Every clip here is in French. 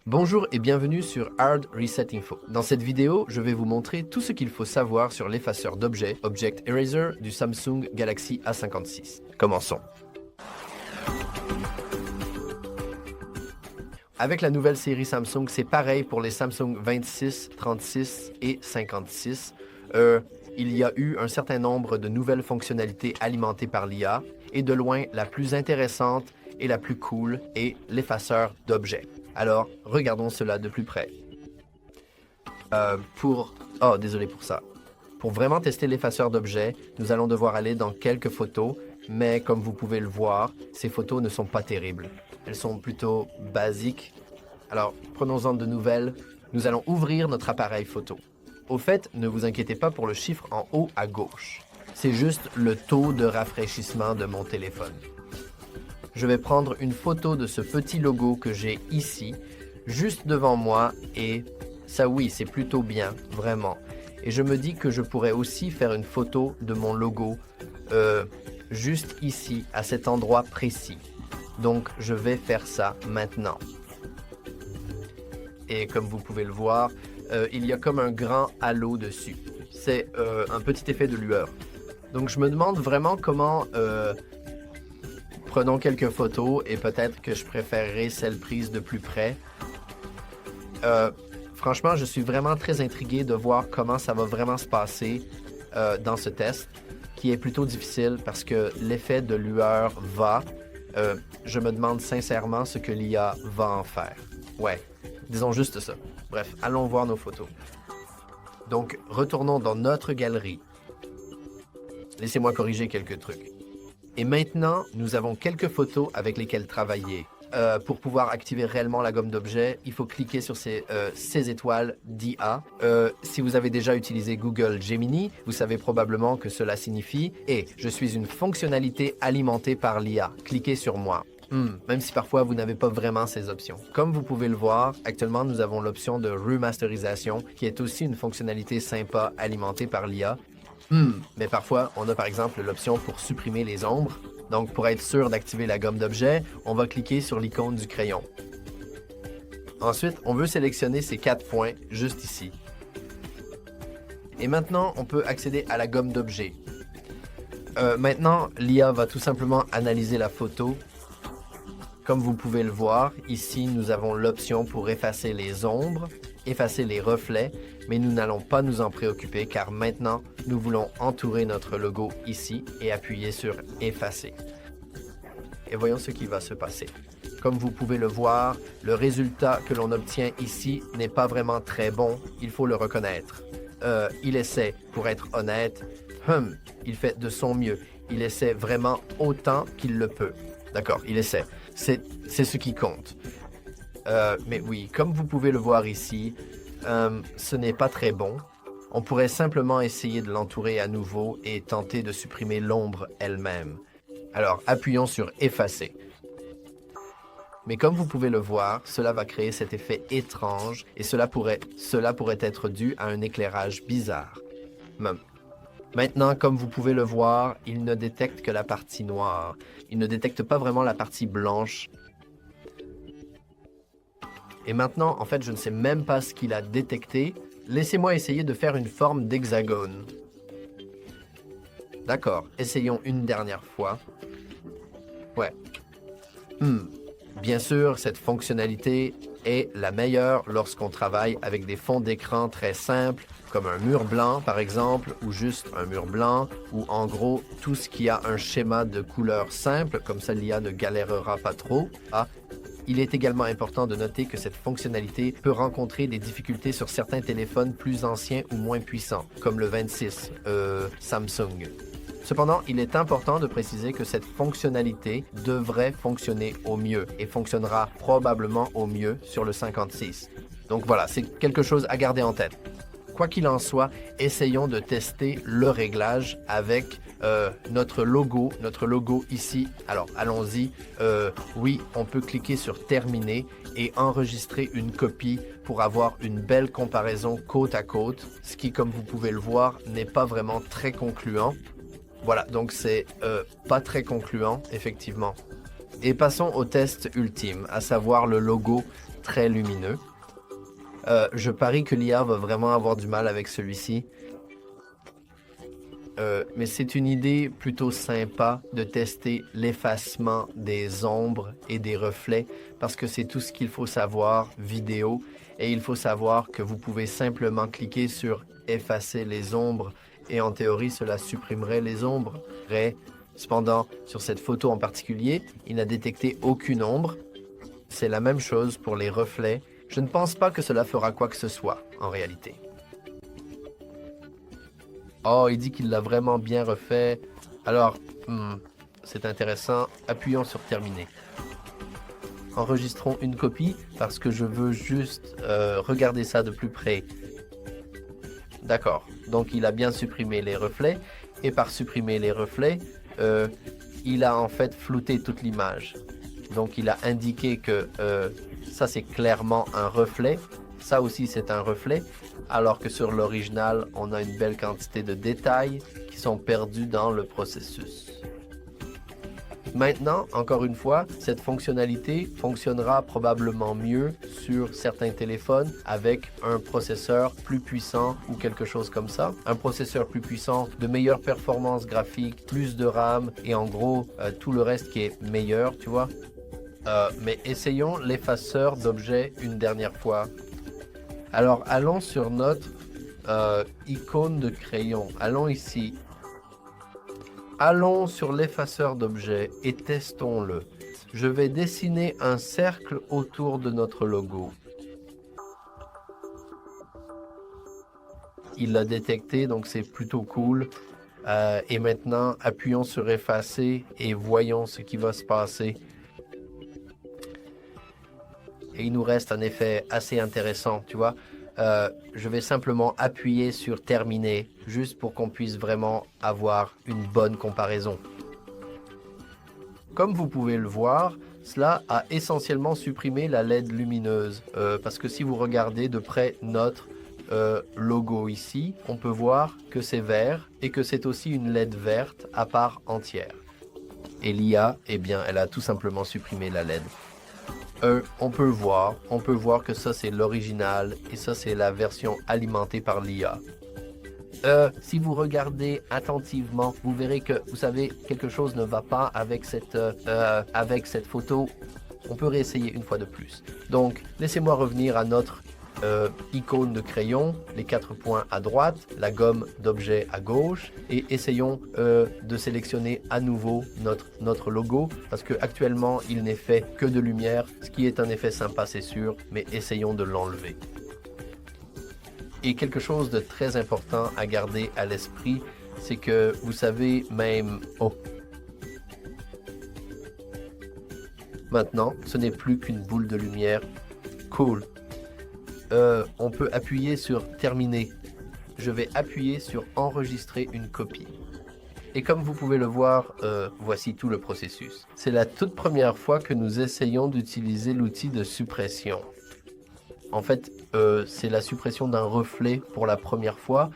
Bonjour et bienvenue sur Hard Reset Info. Dans cette vidéo, je vais vous montrer tout ce qu'il faut savoir sur l'effaceur d'objets, Object Eraser, du Samsung Galaxy A56. Commençons. Avec la nouvelle série Samsung, c'est pareil pour les Samsung 26, 36 et 56. Il y a eu un certain nombre de nouvelles fonctionnalités alimentées par l'IA, et de loin, la plus intéressante et la plus cool est l'effaceur d'objets. Alors, regardons cela de plus près. Oh, désolé pour ça. Pour vraiment tester l'effaceur d'objets, nous allons devoir aller dans quelques photos, mais comme vous pouvez le voir, ces photos ne sont pas terribles. Elles sont plutôt basiques. Alors, prenons-en de nouvelles. Nous allons ouvrir notre appareil photo. Au fait, ne vous inquiétez pas pour le chiffre en haut à gauche. C'est juste le taux de rafraîchissement de mon téléphone. Je vais prendre une photo de ce petit logo que j'ai ici, juste devant moi, et ça oui, c'est plutôt bien, vraiment. Et je me dis que je pourrais aussi faire une photo de mon logo juste ici, à cet endroit précis. Donc, je vais faire ça maintenant. Et comme vous pouvez le voir, il y a comme un grand halo dessus. C'est un petit effet de lueur. Donc, je me demande vraiment comment... Prenons quelques photos et peut-être que je préférerais celle prise de plus près. Franchement, je suis vraiment très intrigué de voir comment ça va vraiment se passer dans ce test, qui est plutôt difficile parce que l'effet de lueur va. Je me demande sincèrement ce que l'IA va en faire. Ouais, disons juste ça. Bref, allons voir nos photos. Donc, retournons dans notre galerie. Laissez-moi corriger quelques trucs. Et maintenant, nous avons quelques photos avec lesquelles travailler. Pour pouvoir activer réellement la gomme d'objets, il faut cliquer sur ces étoiles d'IA. Si vous avez déjà utilisé Google Gemini, vous savez probablement que cela signifie « Et je suis une fonctionnalité alimentée par l'IA. Cliquez sur moi ». Même si parfois vous n'avez pas vraiment ces options. Comme vous pouvez le voir, actuellement nous avons l'option de remasterisation, qui est aussi une fonctionnalité sympa alimentée par l'IA. Mais parfois, on a par exemple l'option pour supprimer les ombres. Donc, pour être sûr d'activer la gomme d'objets, on va cliquer sur l'icône du crayon. Ensuite, on veut sélectionner ces 4 points juste ici. Et maintenant, on peut accéder à la gomme d'objets. Maintenant, l'IA va tout simplement analyser la photo. Comme vous pouvez le voir, ici, nous avons l'option pour effacer les ombres, effacer les reflets, mais nous n'allons pas nous en préoccuper car maintenant, nous voulons entourer notre logo ici et appuyer sur « Effacer ». Et voyons ce qui va se passer. Comme vous pouvez le voir, le résultat que l'on obtient ici n'est pas vraiment très bon, il faut le reconnaître. Il essaie, pour être honnête, il fait de son mieux. Il essaie vraiment autant qu'il le peut. D'accord, il essaie. C'est ce qui compte. Mais oui, comme vous pouvez le voir ici, ce n'est pas très bon. On pourrait simplement essayer de l'entourer à nouveau et tenter de supprimer l'ombre elle-même. Alors, appuyons sur « Effacer ». Mais comme vous pouvez le voir, cela va créer cet effet étrange et cela pourrait être dû à un éclairage bizarre. Maintenant, comme vous pouvez le voir, il ne détecte que la partie noire. Il ne détecte pas vraiment la partie blanche. Et maintenant, en fait, je ne sais même pas ce qu'il a détecté. Laissez-moi essayer de faire une forme d'hexagone. D'accord, essayons une dernière fois. Ouais. Bien sûr, cette fonctionnalité est la meilleure lorsqu'on travaille avec des fonds d'écran très simples, comme un mur blanc par exemple, ou juste un mur blanc, ou en gros, tout ce qui a un schéma de couleur simple, comme ça l'IA ne galérera pas trop. Il est également important de noter que cette fonctionnalité peut rencontrer des difficultés sur certains téléphones plus anciens ou moins puissants, comme le 26 Samsung. Cependant, il est important de préciser que cette fonctionnalité devrait fonctionner au mieux et fonctionnera probablement au mieux sur le 56. Donc voilà, c'est quelque chose à garder en tête. Quoi qu'il en soit, essayons de tester le réglage avec notre logo ici. Alors, allons-y. Oui, on peut cliquer sur « Terminer » et enregistrer une copie pour avoir une belle comparaison côte à côte, ce qui, comme vous pouvez le voir, n'est pas vraiment très concluant. Voilà, donc c'est pas très concluant, effectivement. Et passons au test ultime, à savoir le logo très lumineux. Je parie que l'IA va vraiment avoir du mal avec celui-ci. Mais c'est une idée plutôt sympa de tester l'effacement des ombres et des reflets parce que c'est tout ce qu'il faut savoir vidéo et il faut savoir que vous pouvez simplement cliquer sur effacer les ombres et en théorie cela supprimerait les ombres. Cependant, sur cette photo en particulier, il n'a détecté aucune ombre. C'est la même chose pour les reflets. Je ne pense pas que cela fera quoi que ce soit en réalité. Oh, il dit qu'il l'a vraiment bien refait. Alors, c'est intéressant. Appuyons sur terminer. Enregistrons une copie parce que je veux juste regarder ça de plus près. D'accord. Donc, il a bien supprimé les reflets. Et par supprimer les reflets, il a en fait flouté toute l'image. Donc, il a indiqué que ça, c'est clairement un reflet. Ça aussi, c'est un reflet. Alors que sur l'original, on a une belle quantité de détails qui sont perdus dans le processus. Maintenant, encore une fois, cette fonctionnalité fonctionnera probablement mieux sur certains téléphones avec un processeur plus puissant ou quelque chose comme ça. Un processeur plus puissant, de meilleure performance graphique, plus de RAM et en gros, tout le reste qui est meilleur, tu vois. Mais essayons l'effaceur d'objets une dernière fois. Alors, allons sur notre icône de crayon. Allons ici. Allons sur l'effaceur d'objets et testons-le. Je vais dessiner un cercle autour de notre logo. Il l'a détecté, donc c'est plutôt cool. Et maintenant, appuyons sur effacer et voyons ce qui va se passer. Et il nous reste un effet assez intéressant, tu vois. Je vais simplement appuyer sur terminer, juste pour qu'on puisse vraiment avoir une bonne comparaison. Comme vous pouvez le voir, cela a essentiellement supprimé la LED lumineuse. Parce que si vous regardez de près notre logo ici, on peut voir que c'est vert et que c'est aussi une LED verte à part entière. Et l'IA, eh bien, elle a tout simplement supprimé la LED. On peut voir que ça c'est l'original et ça c'est la version alimentée par l'IA. Si vous regardez attentivement, vous verrez que, vous savez, quelque chose ne va pas avec cette photo. On peut réessayer une fois de plus. Donc, laissez-moi revenir à notre icône de crayon, les 4 points à droite, la gomme d'objet à gauche et essayons de sélectionner à nouveau notre logo parce que actuellement il n'est fait que de lumière, ce qui est un effet sympa c'est sûr, mais essayons de l'enlever. Et quelque chose de très important à garder à l'esprit, c'est que vous savez même... Oh. Maintenant, ce n'est plus qu'une boule de lumière. Cool. On peut appuyer sur terminer. Je vais appuyer sur enregistrer une copie. Et comme vous pouvez le voir, voici tout le processus. C'est la toute première fois que nous essayons d'utiliser l'outil de suppression. En fait, c'est la suppression d'un reflet pour la première fois.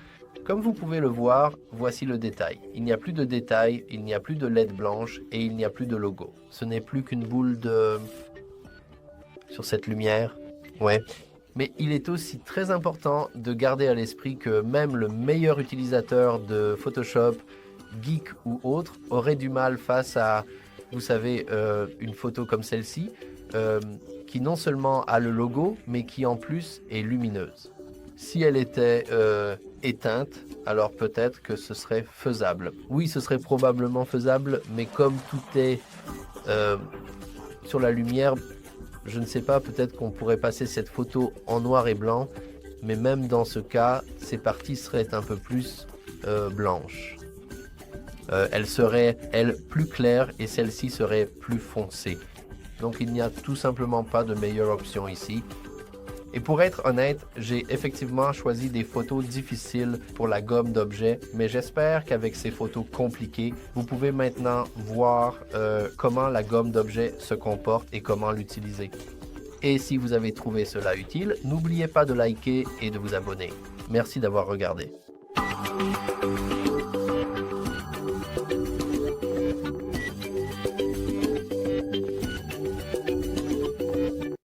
Comme vous pouvez le voir, voici le détail. Il n'y a plus de détail, il n'y a plus de LED blanche et il n'y a plus de logo. Ce n'est plus qu'une boule de... sur cette lumière. Ouais. Mais il est aussi très important de garder à l'esprit que même le meilleur utilisateur de Photoshop, geek ou autre, aurait du mal face à, vous savez, une photo comme celle-ci, qui non seulement a le logo, mais qui en plus est lumineuse. Si elle était éteinte, alors peut-être que ce serait faisable. Oui, ce serait probablement faisable, mais comme tout est sur la lumière, je ne sais pas, peut-être qu'on pourrait passer cette photo en noir et blanc, mais même dans ce cas, ces parties seraient un peu plus blanches. Elle serait, elle, plus claire et celle-ci serait plus foncée. Donc il n'y a tout simplement pas de meilleure option ici. Et pour être honnête, j'ai effectivement choisi des photos difficiles pour la gomme d'objets, mais j'espère qu'avec ces photos compliquées, vous pouvez maintenant voir comment la gomme d'objets se comporte et comment l'utiliser. Et si vous avez trouvé cela utile, n'oubliez pas de liker et de vous abonner. Merci d'avoir regardé.